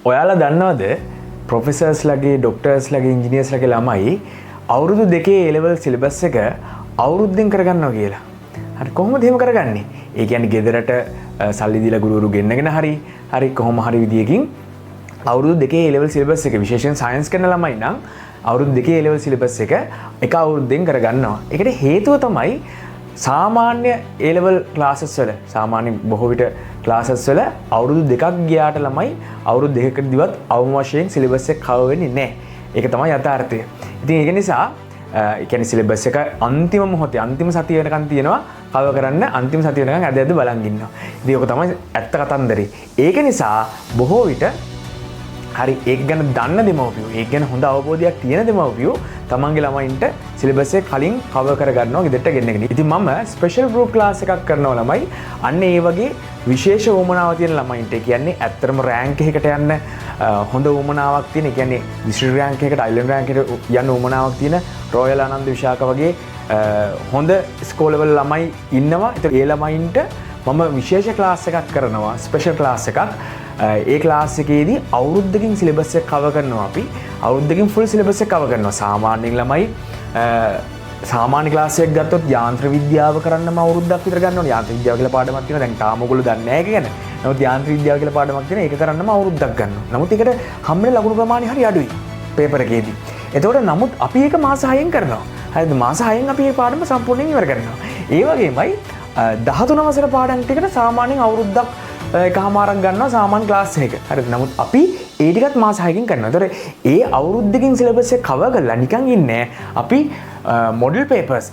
ඔයාලා දන්නවද ප්‍රොෆෙසර්ස්ලාගේ ડોක්ටර්ස්ලාගේ ඉන්ජිනියර්ස්ලාගේ ළමයි අවුරුදු 2 A level syllabus එක අවුරුද්දෙන් කරගන්නවා කියලා. හරි කොහොමද එහෙම කරගන්නේ? ඒ කියන්නේ ගෙදරට සල්ලි දීලා ගුරුවරු ගෙන්නගෙන හරි කොහොම හරි විදියකින් අවුරුදු 2 A level syllabus එක විශේෂයෙන් සයන්ස් කරන ළමයි නම් අවුරුදු 2 A level syllabus එක අවුරුද්දෙන් කරගන්නවා. ඒකට හේතුව තමයි සාමාන්‍ය A level classes වල සාමාන්‍ය බොහෝ විට classes වල අවුරුදු 2ක් ගියාට ළමයි අවුරුදු 2කදීවත් අවම වශයෙන් syllabus එක cover වෙන්නේ නැහැ. ඒක තමයි යථාර්ථය. ඉතින් ඒක නිසා ඒ කියන්නේ syllabus එක අන්තිම මොහොතේ අන්තිම සතිය වෙනකන් තියෙනවා cover කරන්න අන්තිම සතිය වෙනකන් ඇද බලන් ඉන්නවා. ඉතින් ඒක තමයි ඇත්ත කතන්දරේ. ඒක නිසා බොහෝ විට හරි ඒක ගැන දන්න දෙමව්පියෝ ඒක ගැන හොඳ අවබෝධයක් තියෙන දෙමව්පියෝ තමන්ගේ ළමයින්ට සිලබස් එක කලින් කවර් කරගන්නවා ගෙදරට ගෙන්නගෙන. ඉතින් මම ස්පෙෂල් ගෲප් ක්ලාස් එකක් කරනවා ළමයි අන්න ඒ වගේ විශේෂ වුමනාවක් තියෙන ළමයින්ට. ඒ කියන්නේ ඇත්තටම රෑන්ක් එකකට යන්න හොඳ වුමනාවක් තියෙන. ඒ කියන්නේ ඩිස්ට්‍රික්ට් රෑන්ක් එකකට අයිලන්ඩ් රෑන්ක් එකට යන්න වුමනාවක් තියෙන රොයල් ආනන්ද විශාක වගේ හොඳ ස්කෝලවල ළමයි ඉන්නවා. ඒත් ඒ ළමයින්ට මම විශේෂ ක්ලාස් එකක් කරනවා ස්පෙෂල් ක්ලාස් එකක්. ඒ ක්ලාස් එකේදී අවුරුද්දකින් සිලබස් එක කවර් කරනවා අපි. අවුරුද්දකින් ෆුල් සිලබස් එක කවර් කරනවා. සාමාන්‍යයෙන් ළමයි සාමාන්‍ය ක්ලාස් එකක් ගත්තොත් යාන්ත්‍ර විද්‍යාව කරන්නම අවුරුද්දක් විතර ගන්න ඕනේ. යාන්ත්‍ර විද්‍යාව කියලා පාඩමක් තියෙනවා. දැන් තාම ඔයගොල්ලෝ දන්නේ නැහැ ඒක ගැන. නමුත් යාන්ත්‍ර විද්‍යාව කියලා පාඩමක් තියෙනවා. ඒක කරන්නම අවුරුද්දක් ගන්නවා. නමුත් ඒකට හම්බෙන ලකුණු ප්‍රමාණය හරි අඩුයි පේපර් එකේදී. එතකොට නමුත් අපි ඒක මාස 6න් කරනවා. හරිද? මාස 6න් අපි මේ පාඩම සම්පූර්ණයෙන් ඉවර කරනවා. ඒ වගේමයි 13 වසර පාඩම් ටිකට සාමාන්‍යයෙන් අවුරුද්දක් එකමාරක් ගන්නවා සාමාන්‍ය ක්ලාස් එකක. හරිද? නමුත් අපි ඒ ටිකත් මාස 6කින් කරනවා. ඒතකොට ඒ අවුරුද්දකින් සිලබස් එක කවර් කරලා නිකන් ඉන්නේ අපි මොඩල් පේපර්ස්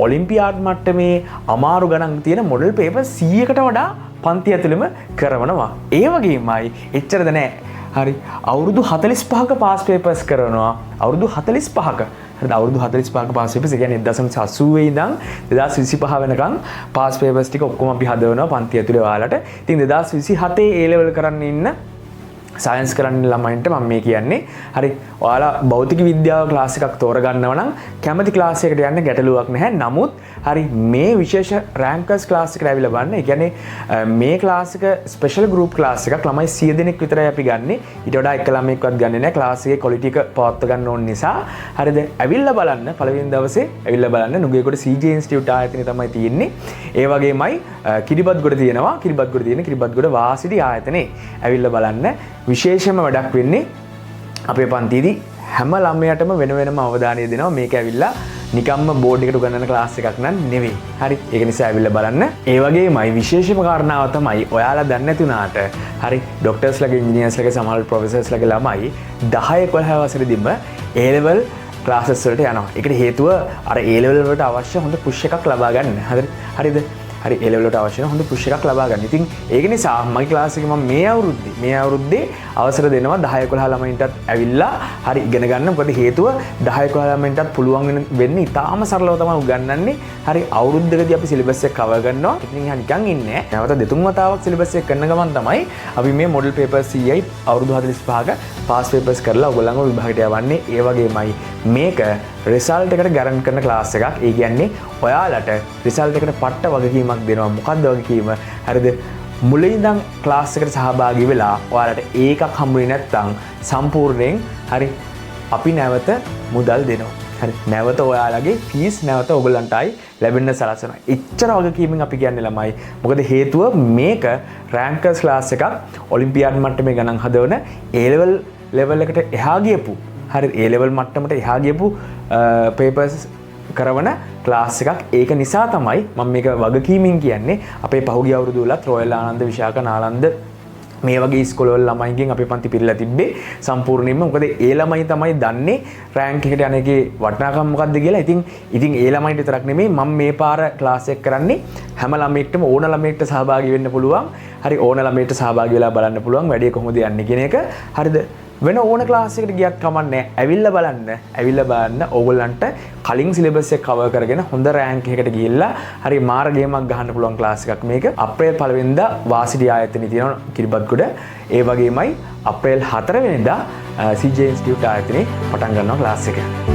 ඔලිම්පියාඩ් මට්ටමේ අමාරු ගණන් තියෙන මොඩල් පේපර්ස් 100කට වඩා පන්ති ඇතුළෙම කරනවා. ඒ වගේමයි එච්චරද නැහැ. හරි අවුරුදු 45ක පාස් පේපර්ස් කරනවා. අවුරුදු 45ක හරිද? අවුරුදු 45ක පාස් පේපර්ස් කියන්නේ 1980 ඉඳන් 2025 වෙනකන් පාස් පේපර්ස් ටික ඔක්කොම අපි හදවනවා පන්ති ඇතුලේ ඔයාලට. ඉතින් 2027 A level කරන්න ඉන්න සයන්ස් කරන්න ළමයින්ට මම මේ කියන්නේ හරි ඔයාලා භෞතික විද්‍යාව ක්ලාස් එකක් තෝරගන්නවා නම් කැමති ක්ලාස් එකකට යන්න ගැටලුවක් නැහැ. නමුත් හරි මේ විශේෂ රෑන්කර්ස් ක්ලාස් එකට ඇවිල්ලා බලන්න. ඒ කියන්නේ මේ ක්ලාස් එක ස්පෙෂල් ගෲප් ක්ලාස් එකක් ළමයි 100 දෙනෙක් විතරයි අපි ගන්නෙ. ඊට වඩා එක ළමයෙක්වත් ගන්නෙ නැහැ. ක්ලාස් එකේ ක්වොලිටි එක පවත්වා ගන්න ඕන නිසා හරිද? ඇවිල්ලා බලන්න පළවෙනි දවසේ ඇවිල්ලා බලන්න නුගේගොඩ CJ ඉන්ස්ටිටියුට් ආයතනය තමයි තියෙන්නේ. ඒ වගේමයි කිරිබත්ගොඩ තියෙනවා. කිරිබත්ගොඩ වාසිටි ආයතනේ ඇවිල්ලා බලන්න. විශේෂම වැඩක් වෙන්නේ අපේ පන්තියේදී හැම ළමයටම වෙන වෙනම අවධානය දෙනවා. මේක ඇවිල්ලා නිකම්ම බෝඩ් එකට උගන්වන ක්ලාස් එකක් නන් නෙවෙයි. හරි. ඒක නිසා ඇවිල්ලා බලන්න. ඒ වගේමයි විශේෂම කාරණාව තමයි ඔයාලා දන්නේ නැති උනාට හරි ડોක්ටර්ස්ලාගේ ඉන්ජිනියර්ස්ලාගේ සමහර ප්‍රොෆෙසර්ස්ලාගේ ළමයි 10 11 වසරේදීම A level ක්ලාසස් වලට යනවා. ඒකට හේතුව අර A level වලට අවශ්‍ය හොඳ පුෂ් එකක් ලබා ගන්න. හරිද? හරි A level වලට අවශ්‍ය හොඳ පුෂ් එකක් ලබා ගන්න. ඉතින් ඒක නිසා මගේ ක්ලාස් එකේ මම මේ අවුරුද්දේ අවසර දෙනවා 10 11 ළමයින්ටත් ඇවිල්ලා හරි ඉගෙන ගන්න. මොකද හේතුව 10 11 ළමයින්ටත් පුළුවන් වෙන්නේ ඉතාලම සරලව තමයි උගන්වන්නේ. හරි අවුරුද්දකදී අපි සිලබස් එක කවර් කරනවා. ඉතින් එහා නිකන් ඉන්නේ නැහැ. නැවත දෙතුන් වතාවක් සිලබස් එක කරන ගමන් තමයි අපි මේ මොඩල් පේපර්ස් 100යි අවුරුදු 45ක පාස් පේපර්ස් කරලා ඔයගොල්ලන්ව විභාගයට යවන්නේ. ඒ වගේමයි මේක රිසල්ට් එකට ගැරන්ටි කරන ක්ලාස් එකක්. ඒ කියන්නේ ඔයාලට රිසල්ට් එකට පට්ට වගකීමක් දෙනවා. මොකක්ද වගකීම? හරිද? මුලින් ඉඳන් ක්ලාස් එකට සහභාගී වෙලා ඔයාලට ඒකක් හම්බුනේ නැත්නම් සම්පූර්ණයෙන් හරි අපි නැවත මුදල් දෙනවා. හරි නැවත ඔයාලගේ ෆීස් නැවත ඔයගලන්ටයි ලැබෙන්න සලසනවා. එච්චර වගකීමෙන් අපි කියන්නේ ළමයි. මොකද හේතුව මේක රෑන්කර්ස් ක්ලාස් එකක් ඔලිම්පියාඩ් මට්ටමේ ගණන් හදවන A level එකට එහා ගියපු හරි A level මට්ටමට එහා ගියපු පේපර්ස් කරවන ක්ලාස් එකක්. ඒක නිසා තමයි මම මේක වගකීමෙන් කියන්නේ. අපේ පහුගිය අවුරුදු වලත් රොයල් ආනන්ද විශාක නාලන්ද මේ වගේ ස්කෝලවල ළමයින්ගෙන් අපේ පන්ති පිරලා තිබ්බේ සම්පූර්ණයෙන්ම. මොකද ඒ ළමයි තමයි දන්නේ රෑන්ක් එකට යන එකේ වටිනාකම මොකක්ද කියලා. ඉතින් ඒ ළමයින්ට විතරක් නෙමෙයි මම මේ පාර ක්ලාස් එක කරන්නේ හැම ළමයෙක්ටම ඕන ළමයෙක්ට සහභාගී වෙන්න පුළුවන්. හරි ඕන ළමයෙක්ට සහභාගී වෙලා බලන්න පුළුවන් වැඩේ කොහොමද යන්නේ කියන එක. හරිද? වෙන ඕන ක්ලාස් එකකට ගියත් කමන්නේ. ඇවිල්ලා බලන්න ඕගොල්ලන්ට කලින් සිලබස් එක කවර් කරගෙන හොඳ රෑන්ක් එකකට ගිහිල්ලා හරි මාර ගේමක් ගහන්න පුළුවන් ක්ලාස් එකක් මේක. අප්‍රේල් 1 වෙනිදා වාසිටි ආයතනයේ තියෙන කිරිබත්ගොඩ. ඒ වගේමයි අප්‍රේල් 4 වෙනිදා CJ ඉන්ස්ටිටියුට් ආයතනයේ පටන් ගන්නවා ක්ලාස් එක.